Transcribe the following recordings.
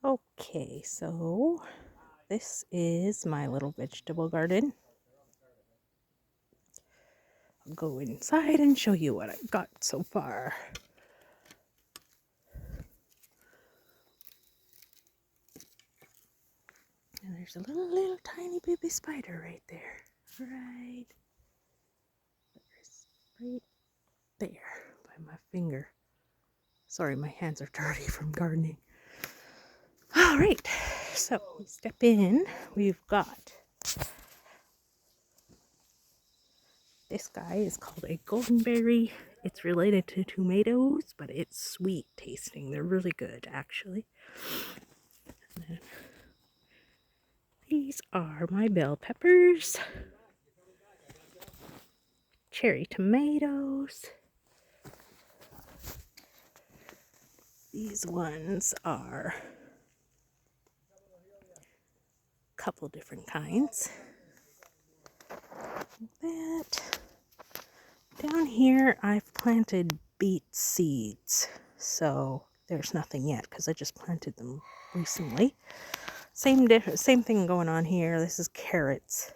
Okay, so this is my little vegetable garden. I'll go inside and show you what I've got so far. And there's a little tiny baby spider right there. Right there by my finger. Sorry, my hands are dirty from gardening. All right, so we step in. We've got this guy is called a goldenberry. It's related to tomatoes, but it's sweet tasting. They're really good, actually. These are my bell peppers, cherry tomatoes. These ones are a couple different kinds. That. Down here, I've planted beet seeds, so there's nothing yet because I just planted them recently. Same thing going on here. This is carrots.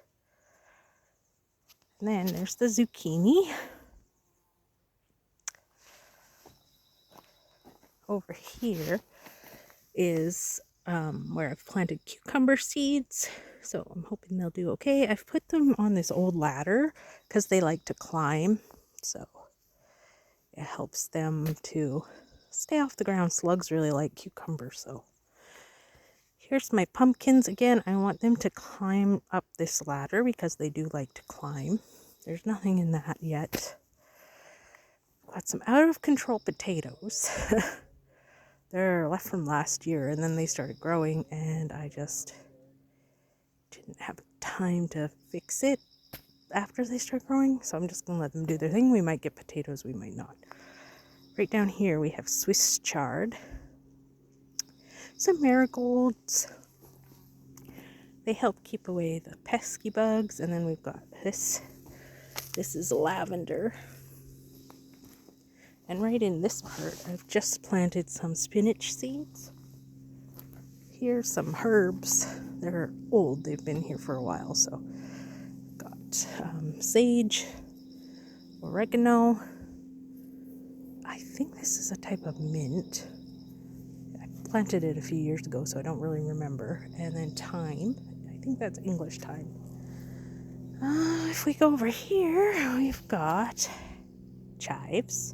And then there's the zucchini. Over here is where I've planted cucumber seeds, so I'm hoping they'll do okay. I've put them on this old ladder because they like to climb, so it helps them to stay off the ground. Slugs really like cucumbers, so here's my pumpkins. Again, I want them to climb up this ladder because they do like to climb. There's nothing in that yet. Got some out of control potatoes. They're left from last year, and then they started growing, and I just didn't have time to fix it after they start growing, so I'm just gonna let them do their thing. We might get potatoes, we might not. Right down here we have Swiss chard, some marigolds. They help keep away the pesky bugs. And then we've got this is lavender, and right in this part I've just planted some spinach seeds. Here's some herbs. They're old, they've been here for a while. So got sage, oregano. I think this is a type of mint. I planted it a few years ago, so I don't really remember. And then thyme. I think that's English thyme. If we go over here, we've got chives,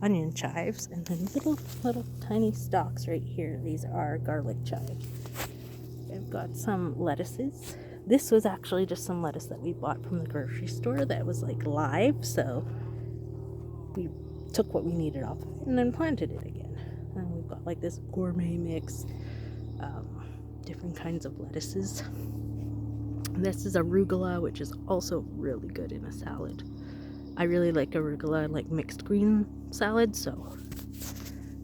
onion chives, and then little tiny stalks right here. These are garlic chives. I've got some lettuces. This was actually just some lettuce that we bought from the grocery store that was like live, so we took what we needed off of it and then planted it again. And we've got like this gourmet mix, different kinds of lettuces. This is arugula, which is also really good in a salad. I really like arugula, like mixed green salad. So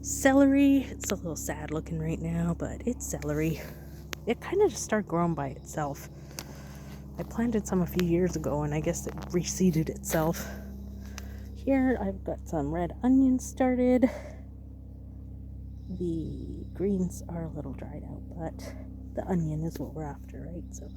celery, it's a little sad looking right now, but it's celery. It kind of just started growing by itself. I planted some a few years ago, and I guess it reseeded itself. Here I've got some red onions started. The greens are a little dried out, but the onion is what we're after, right? So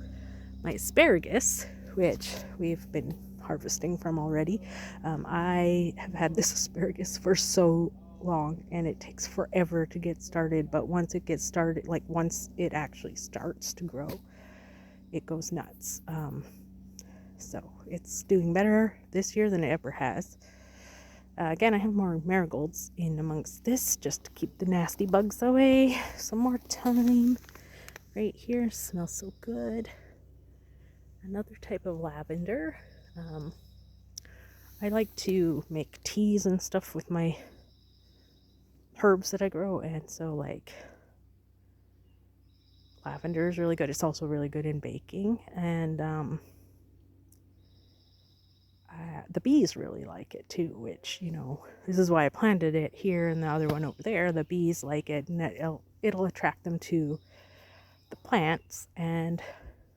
my asparagus, which we've been harvesting from already. I have had this asparagus for so long, and it takes forever to get started, but once it gets started, like once it actually starts to grow, it goes nuts. So it's doing better this year than it ever has. Again, I have more marigolds in amongst this just to keep the nasty bugs away. Some more thyme right here, smells so good. Another type of lavender. I like to make teas and stuff with my herbs that I grow, and so like lavender is really good. It's also really good in baking, and the bees really like it too, which, you know, this is why I planted it here and the other one over there. The bees like it, and it'll attract them to the plants, and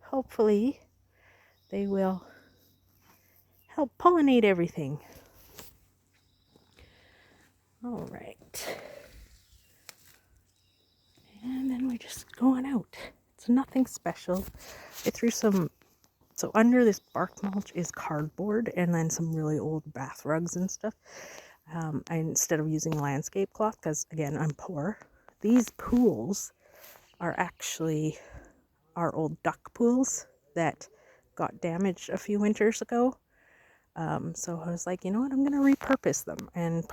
hopefully they will help pollinate everything. All right. And then we just going out. It's nothing special. I threw some, so under this bark mulch is cardboard and then some really old bath rugs and stuff. Instead of using landscape cloth, because again, I'm poor, these pools are actually our old duck pools that got damaged a few winters ago. So I was like, you know what, I'm going to repurpose them and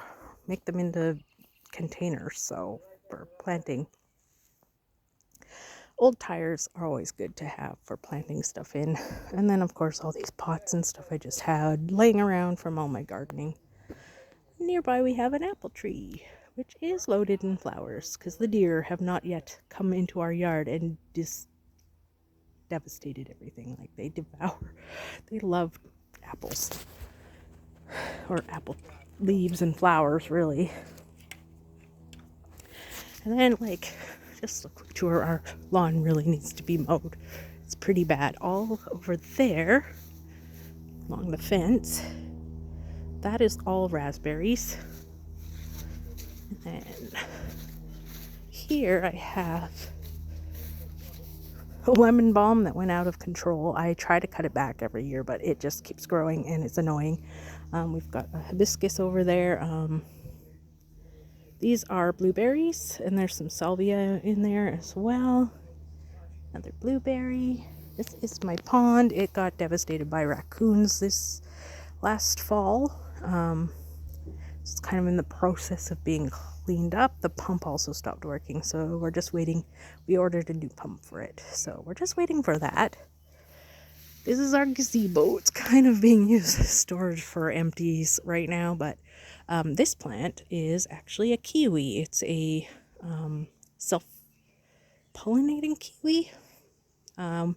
make them into containers, so for planting. Old tires are always good to have for planting stuff in. And then of course all these pots and stuff I just had laying around from all my gardening. Nearby we have an apple tree, which is loaded in flowers because the deer have not yet come into our yard and devastated everything. Like they love apples, or apple leaves and flowers really. And then like, just a quick tour, our lawn really needs to be mowed. It's pretty bad. All over there along the fence, that is all raspberries. And then here I have a lemon balm that went out of control. I try to cut it back every year, but it just keeps growing and it's annoying. We've got a hibiscus over there. These are blueberries, and there's some salvia in there as well. Another blueberry. This is my pond. It got devastated by raccoons this last fall. It's kind of in the process of being cleaned up. The pump also stopped working, so we're just waiting. We ordered a new pump for it, so we're just waiting for that. This is our gazebo. It's kind of being used as storage for empties right now, but this plant is actually a kiwi. It's a self-pollinating kiwi. I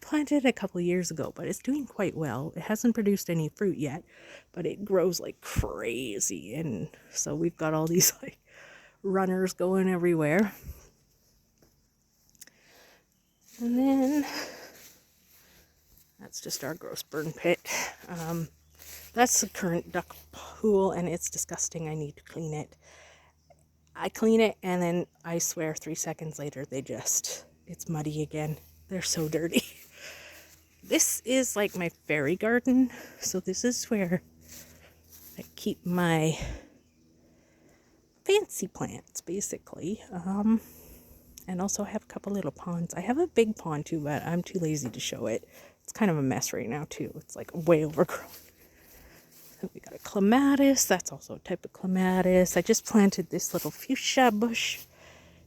planted it a couple years ago, but it's doing quite well. It hasn't produced any fruit yet, but it grows like crazy. And so we've got all these like runners going everywhere. And then that's just our gross burn pit. That's the current duck pool, and it's disgusting. I need to clean it. I clean it, and then I swear 3 seconds later, it's muddy again. They're so dirty. This is like my fairy garden. So this is where I keep my fancy plants, basically. And also have a couple little ponds. I have a big pond too, but I'm too lazy to show it. It's kind of a mess right now too. It's like way overgrown. We got a clematis. That's also a type of clematis. I just planted this little fuchsia bush.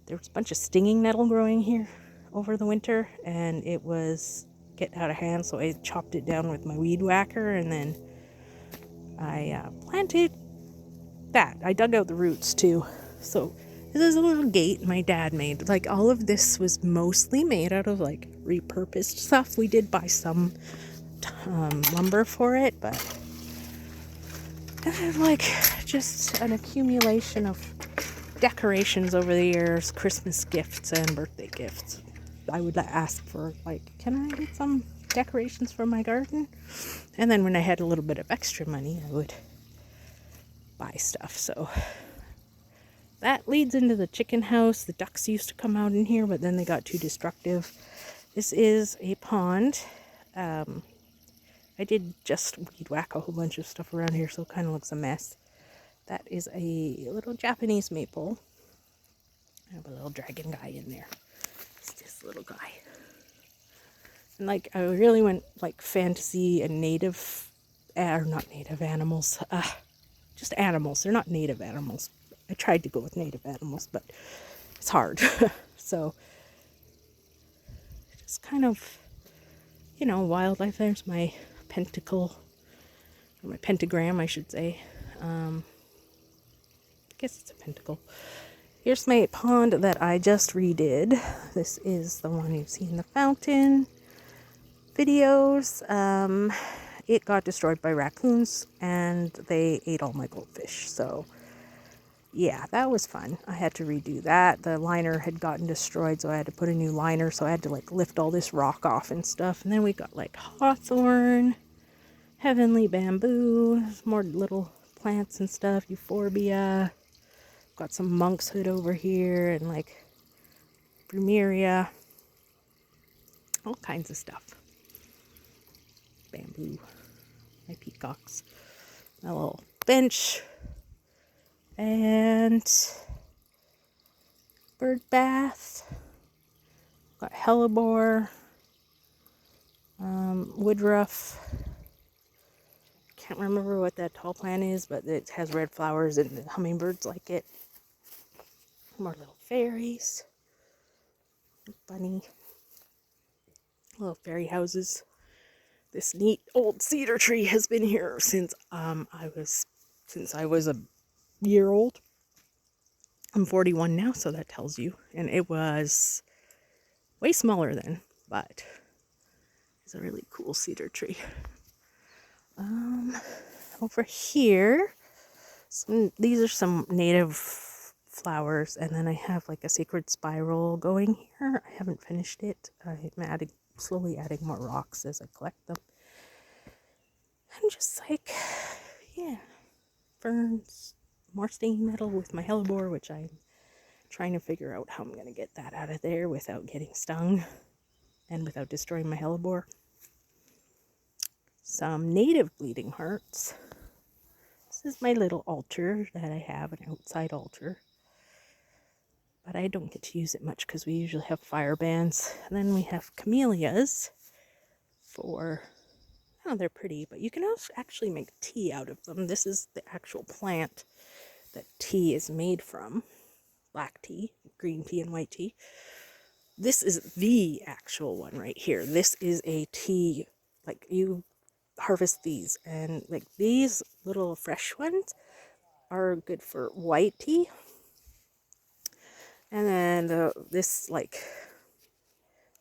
There was a bunch of stinging nettle growing here over the winter, and it was getting out of hand, so I chopped it down with my weed whacker, and then I planted that. I dug out the roots too. So this is a little gate my dad made. Like, all of this was mostly made out of like repurposed stuff. We did buy some lumber for it, but kind of like just an accumulation of decorations over the years, Christmas gifts and birthday gifts. I would ask for like, can I get some decorations for my garden? And then when I had a little bit of extra money, I would buy stuff. So that leads into the chicken house. The ducks used to come out in here, but then they got too destructive. This is a pond. I did just weed whack a whole bunch of stuff around here, so it kind of looks a mess. That is a little Japanese maple. I have a little dragon guy in there. It's this little guy. And like, I really went like fantasy and native, or not native animals, just animals. They're not native animals. I tried to go with native animals, but it's hard. So just kind of, wildlife. There's my pentacle, or my pentagram, I should say. I guess it's a pentacle. Here's my pond that I just redid. This is the one you've seen the fountain videos. It got destroyed by raccoons and they ate all my goldfish. So yeah, that was fun. I had to redo that. The liner had gotten destroyed, so I had to put a new liner. So I had to like lift all this rock off and stuff. And then we got like hawthorn, heavenly bamboo, more little plants and stuff, euphorbia. Got some monkshood over here, and like Brumeria, all kinds of stuff. Bamboo, my peacocks, my little bench, and bird bath. Got hellebore, woodruff. Can't remember what that tall plant is, but it has red flowers and the hummingbirds like it. More little fairies. Bunny. Little fairy houses. This neat old cedar tree has been here since I was a year old. I'm 41 now, so that tells you. And it was way smaller then, but it's a really cool cedar tree. Over here, these are some native flowers, and then I have like a sacred spiral going here. I haven't finished it. I'm slowly adding more rocks as I collect them. And just like, yeah, ferns, more stinging nettle with my hellebore, which I'm trying to figure out how I'm going to get that out of there without getting stung and without destroying my hellebore. Some native bleeding hearts. This is my little altar that I have, an outside altar. But I don't get to use it much because we usually have fire bans. And then we have camellias for, oh, they're pretty, but you can also actually make tea out of them. This is the actual plant that tea is made from. Black tea, green tea, and white tea. This is the actual one right here. This is a tea, like you harvest these, and like these little fresh ones are good for white tea, and then this like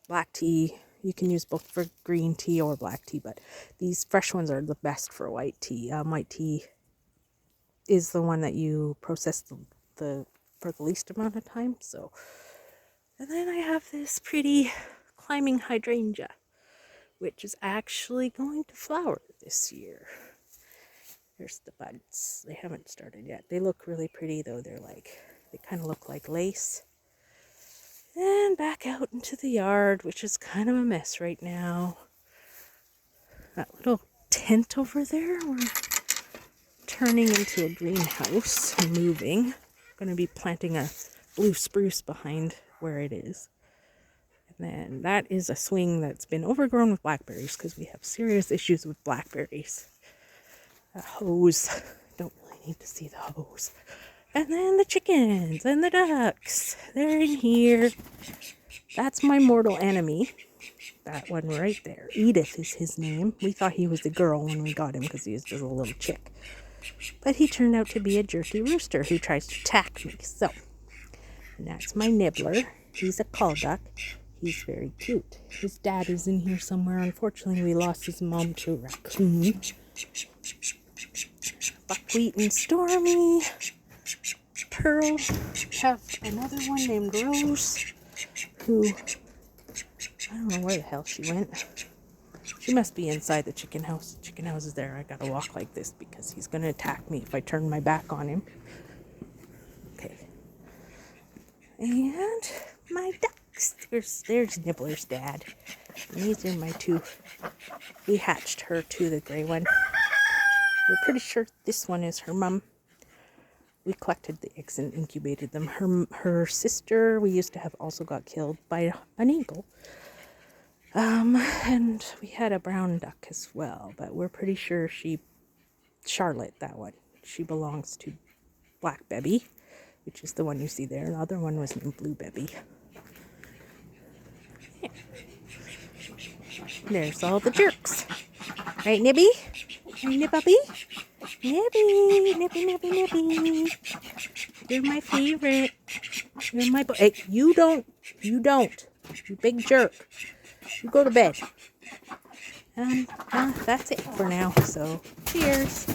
black tea you can use both for green tea or black tea, but these fresh ones are the best for white tea. White tea is the one that you process the for the least amount of time. So, and then I have this pretty climbing hydrangea, which is actually going to flower this year. There's the buds. They haven't started yet. They look really pretty though. They kind of look like lace. And back out into the yard, which is kind of a mess right now. That little tent over there, we're turning into a greenhouse and moving. I'm going to be planting a blue spruce behind where it is. And then that is a swing that's been overgrown with blackberries because we have serious issues with blackberries. A hose. Don't really need to see the hose. And then the chickens and the ducks. They're in here. That's my mortal enemy. That one right there. Edith is his name. We thought he was a girl when we got him because he was just a little chick. But he turned out to be a jerky rooster who tries to attack me. So, and that's my nibbler. He's a call duck. He's very cute. His dad is in here somewhere. Unfortunately, we lost his mom to a raccoon. Buckwheat and Stormy. Pearl. Have another one named Rose, who, I don't know where the hell she went. She must be inside the chicken house. The chicken house is there. I gotta walk like this because he's gonna attack me if I turn my back on him. Okay. And my ducks. There's Nibbler's dad. And these are my two. We hatched her too, the gray one. We're pretty sure this one is her mom. We collected the eggs and incubated them. Her sister, we used to have, also got killed by an eagle. And we had a brown duck as well, but we're pretty sure Charlotte, that one, she belongs to Black Bebby, which is the one you see there. The other one was named Blue Bebby. Yeah. There's all the jerks. Right, Nibby? Right, Nibby? Nibby, Nibby, Nibby, Nibby. You're my favorite. You're my boy. Hey, you don't. You big jerk. You go to bed. That's it for now. So, cheers.